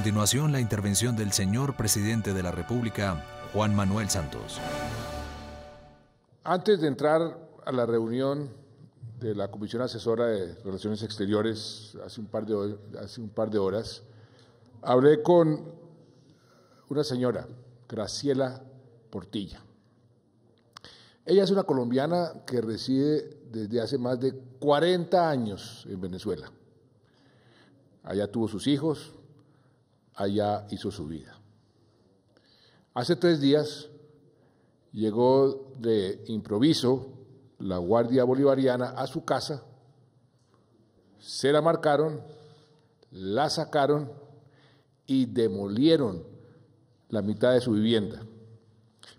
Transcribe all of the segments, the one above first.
continuación, la intervención del señor presidente de la República, Juan Manuel Santos. Antes de entrar a la reunión de la Comisión Asesora de Relaciones Exteriores hace un par de horas, hablé con una señora, Graciela Portilla. Ella es una colombiana que reside desde hace más de 40 años en Venezuela. Allá tuvo sus hijos, allá hizo su vida. Hace 3 días llegó de improviso la Guardia Bolivariana a su casa, se la marcaron, la sacaron y demolieron la mitad de su vivienda,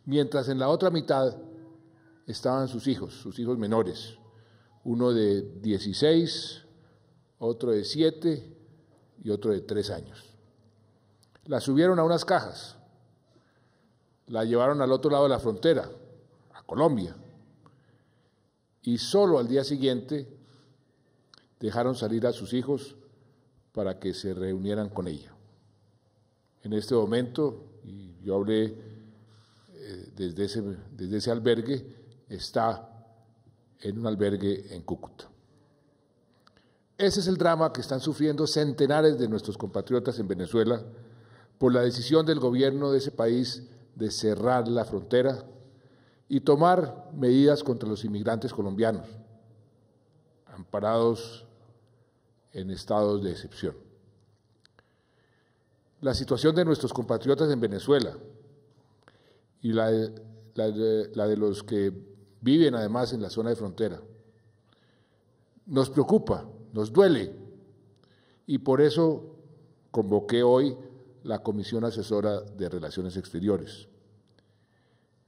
mientras en la otra mitad estaban sus hijos menores, uno de 16, otro de 7 y otro de 3 años. La subieron a unas cajas, la llevaron al otro lado de la frontera, a Colombia, y solo al día siguiente dejaron salir a sus hijos para que se reunieran con ella. En este momento, y yo hablé desde ese albergue, está en un albergue en Cúcuta. Ese es el drama que están sufriendo centenares de nuestros compatriotas en Venezuela por la decisión del gobierno de ese país de cerrar la frontera y tomar medidas contra los inmigrantes colombianos, amparados en estados de excepción. La situación de nuestros compatriotas en Venezuela y la de los que viven además en la zona de frontera nos preocupa, nos duele, y por eso convoqué hoy la Comisión Asesora de Relaciones Exteriores,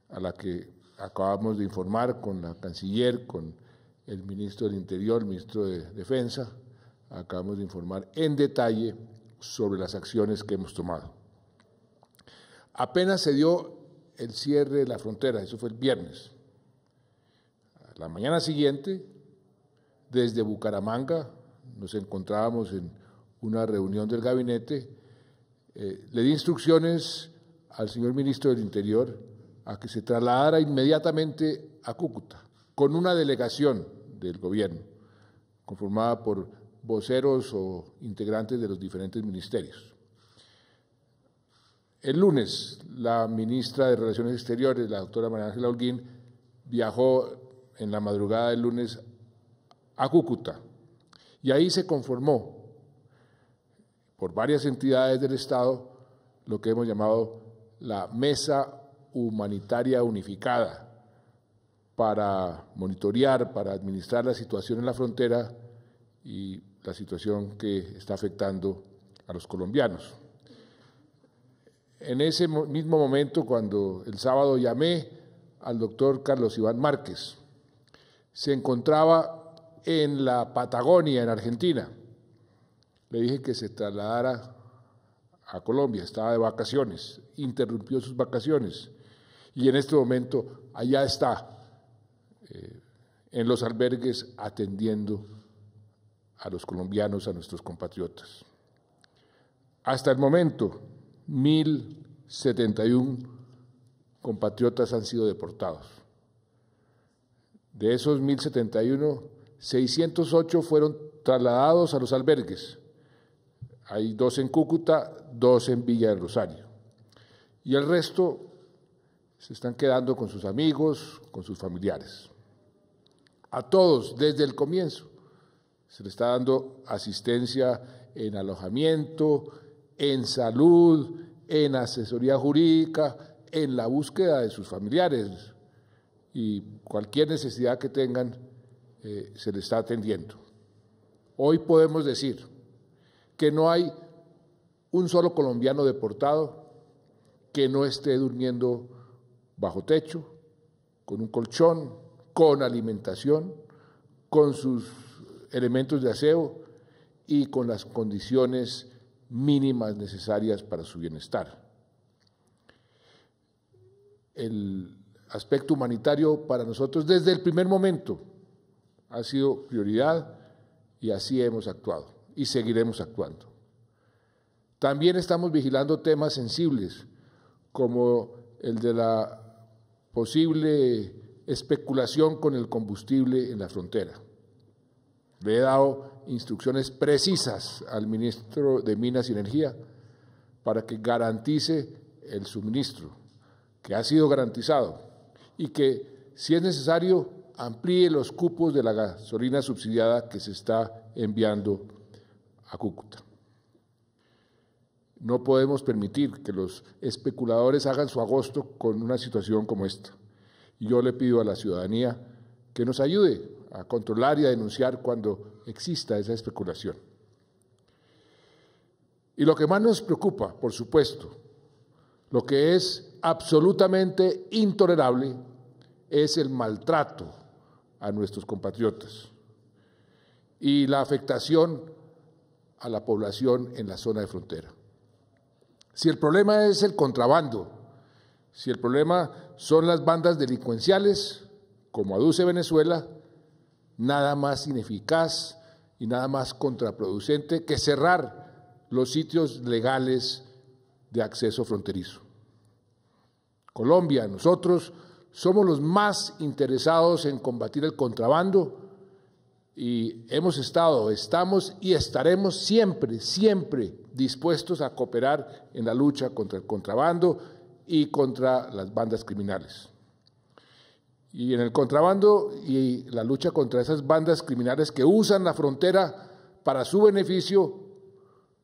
a la que acabamos de informar con la canciller, con el ministro del Interior, el ministro de Defensa. Acabamos de informar en detalle sobre las acciones que hemos tomado. Apenas se dio el cierre de la frontera, eso fue el viernes. A la mañana siguiente, desde Bucaramanga, nos encontrábamos en una reunión del gabinete, le di instrucciones al señor ministro del Interior a que se trasladara inmediatamente a Cúcuta con una delegación del gobierno, conformada por voceros o integrantes de los diferentes ministerios. El lunes, la ministra de Relaciones Exteriores, la doctora María Ángela Holguín, viajó en la madrugada del lunes a Cúcuta y ahí se conformó por varias entidades del Estado lo que hemos llamado la Mesa Humanitaria Unificada para monitorear, para administrar la situación en la frontera y la situación que está afectando a los colombianos. En ese mismo momento, cuando el sábado llamé al doctor Carlos Iván Márquez, se encontraba en la Patagonia, en Argentina. Le dije que se trasladara a Colombia, estaba de vacaciones, interrumpió sus vacaciones y en este momento allá está, en los albergues, atendiendo a los colombianos, a nuestros compatriotas. Hasta el momento, 1.071 compatriotas han sido deportados. De esos 1.071, 608 fueron trasladados a los albergues. Hay 2 en Cúcuta, 2 en Villa del Rosario. Y el resto se están quedando con sus amigos, con sus familiares. A todos, desde el comienzo, se les está dando asistencia en alojamiento, en salud, en asesoría jurídica, en la búsqueda de sus familiares, y cualquier necesidad que tengan se les está atendiendo. Hoy podemos decir que no hay un solo colombiano deportado que no esté durmiendo bajo techo, con un colchón, con alimentación, con sus elementos de aseo y con las condiciones mínimas necesarias para su bienestar. El aspecto humanitario para nosotros desde el primer momento ha sido prioridad y así hemos actuado y seguiremos actuando. También estamos vigilando temas sensibles, como el de la posible especulación con el combustible en la frontera. Le he dado instrucciones precisas al ministro de Minas y Energía para que garantice el suministro, que ha sido garantizado, y que, si es necesario, amplíe los cupos de la gasolina subsidiada que se está enviando a Cúcuta. No podemos permitir que los especuladores hagan su agosto con una situación como esta. Y yo le pido a la ciudadanía que nos ayude a controlar y a denunciar cuando exista esa especulación. Y lo que más nos preocupa, por supuesto, lo que es absolutamente intolerable, es el maltrato a nuestros compatriotas y la afectación a la población en la zona de frontera. Si el problema es el contrabando, si el problema son las bandas delincuenciales, como aduce Venezuela, nada más ineficaz y nada más contraproducente que cerrar los sitios legales de acceso fronterizo. Colombia, nosotros somos los más interesados en combatir el contrabando y hemos estado, estamos y estaremos siempre dispuestos a cooperar en la lucha contra el contrabando y contra las bandas criminales. Y en el contrabando y la lucha contra esas bandas criminales que usan la frontera para su beneficio,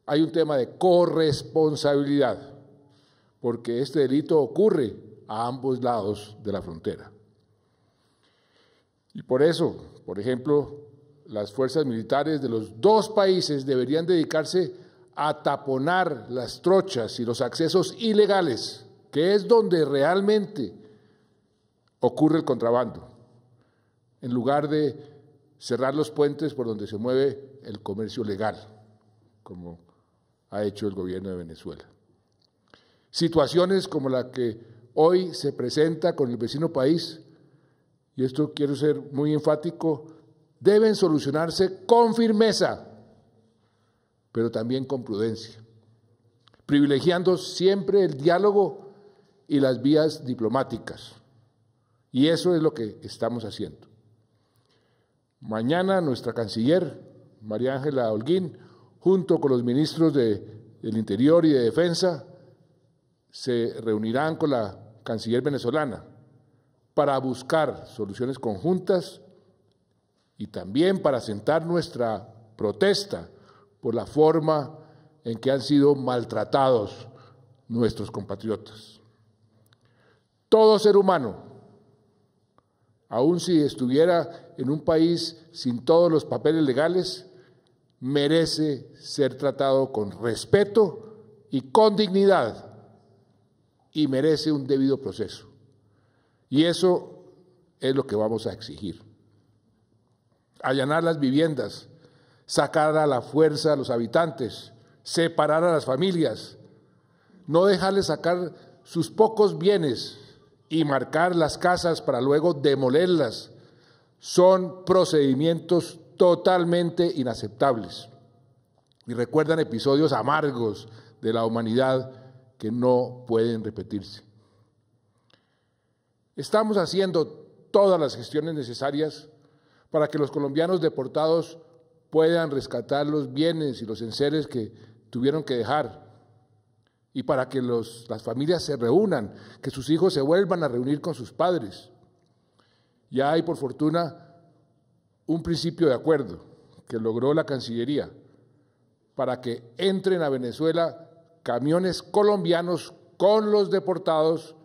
hay un tema de corresponsabilidad, porque este delito ocurre a ambos lados de la frontera. Y por eso, por ejemplo, las fuerzas militares de los dos países deberían dedicarse a taponar las trochas y los accesos ilegales, que es donde realmente ocurre el contrabando, en lugar de cerrar los puentes por donde se mueve el comercio legal, como ha hecho el gobierno de Venezuela. Situaciones como la que hoy se presenta con el vecino país, y esto quiero ser muy enfático, deben solucionarse con firmeza, pero también con prudencia, privilegiando siempre el diálogo y las vías diplomáticas. Y eso es lo que estamos haciendo. Mañana nuestra canciller, María Ángela Holguín, junto con los ministros del Interior y de Defensa, se reunirán con la canciller venezolana para buscar soluciones conjuntas y también para sentar nuestra protesta por la forma en que han sido maltratados nuestros compatriotas. Todo ser humano, aun si estuviera en un país sin todos los papeles legales, merece ser tratado con respeto y con dignidad, y merece un debido proceso. Y eso es lo que vamos a exigir. Allanar las viviendas, sacar a la fuerza a los habitantes, separar a las familias, no dejarles sacar sus pocos bienes y marcar las casas para luego demolerlas, son procedimientos totalmente inaceptables y recuerdan episodios amargos de la humanidad que no pueden repetirse. Estamos haciendo todas las gestiones necesarias para que los colombianos deportados puedan rescatar los bienes y los enseres que tuvieron que dejar, y para que las familias se reúnan, que sus hijos se vuelvan a reunir con sus padres. Ya hay, por fortuna, un principio de acuerdo que logró la Cancillería para que entren a Venezuela camiones colombianos con los deportados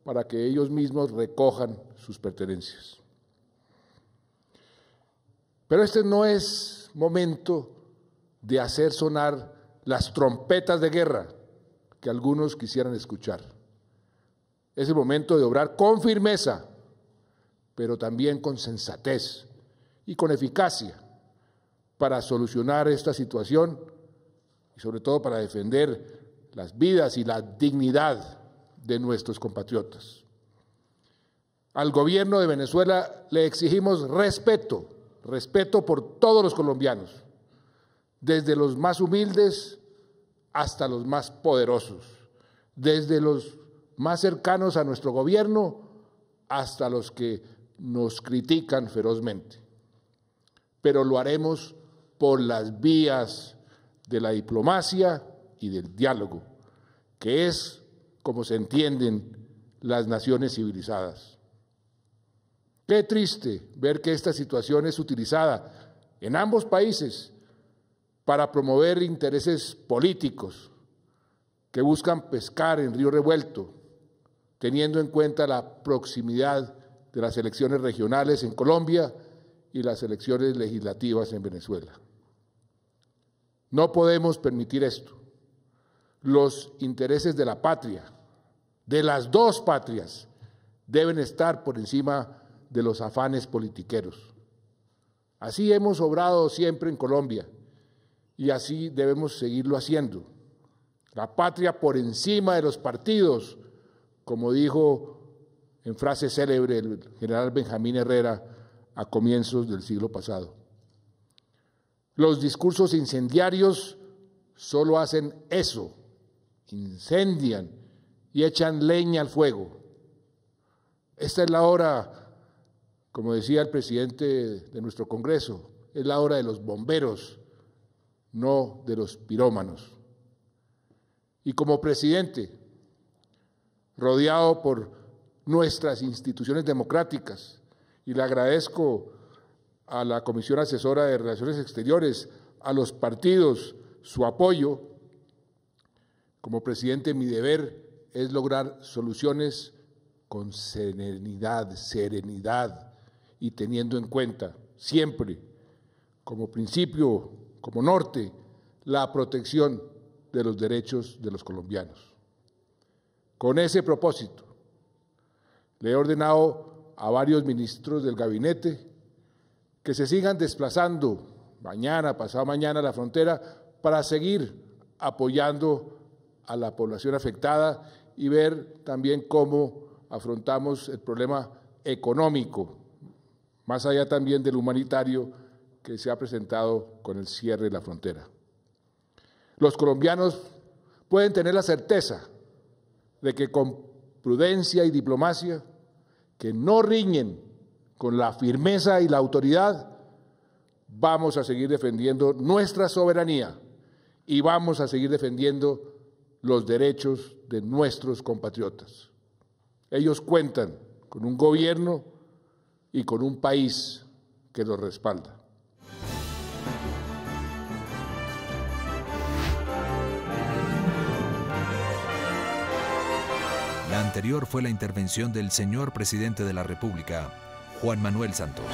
para que ellos mismos recojan sus pertenencias. Pero este no es momento de hacer sonar las trompetas de guerra que algunos quisieran escuchar. Es el momento de obrar con firmeza, pero también con sensatez y con eficacia para solucionar esta situación y sobre todo para defender las vidas y la dignidad de nuestros compatriotas. Al gobierno de Venezuela le exigimos respeto por todos los colombianos, desde los más humildes hasta los más poderosos, desde los más cercanos a nuestro gobierno hasta los que nos critican ferozmente. Pero lo haremos por las vías de la diplomacia y del diálogo, que es como se entienden las naciones civilizadas. Qué triste ver que esta situación es utilizada en ambos países para promover intereses políticos que buscan pescar en río revuelto, teniendo en cuenta la proximidad de las elecciones regionales en Colombia y las elecciones legislativas en Venezuela. No podemos permitir esto. Los intereses de la patria, de las dos patrias, deben estar por encima de los afanes politiqueros. Así hemos obrado siempre en Colombia y así debemos seguirlo haciendo. La patria por encima de los partidos, como dijo en frase célebre el general Benjamín Herrera a comienzos del siglo pasado. Los discursos incendiarios solo hacen eso, incendian y echan leña al fuego. Esta es la hora, como decía el presidente de nuestro Congreso, es la hora de los bomberos, no de los pirómanos. Y como presidente, rodeado por nuestras instituciones democráticas, y le agradezco a la Comisión Asesora de Relaciones Exteriores, a los partidos, su apoyo. Como presidente, mi deber es lograr soluciones con serenidad y teniendo en cuenta siempre, como principio, como norte, la protección de los derechos de los colombianos. Con ese propósito, le he ordenado a varios ministros del gabinete que se sigan desplazando mañana, pasado mañana a la frontera para seguir apoyando a la población afectada y ver también cómo afrontamos el problema económico, más allá también del humanitario que se ha presentado con el cierre de la frontera. Los colombianos pueden tener la certeza de que con prudencia y diplomacia, que no riñen con la firmeza y la autoridad, vamos a seguir defendiendo nuestra soberanía y vamos a seguir defendiendo los derechos de nuestros compatriotas. Ellos cuentan con un gobierno y con un país que los respalda. La anterior fue la intervención del señor presidente de la República, Juan Manuel Santos.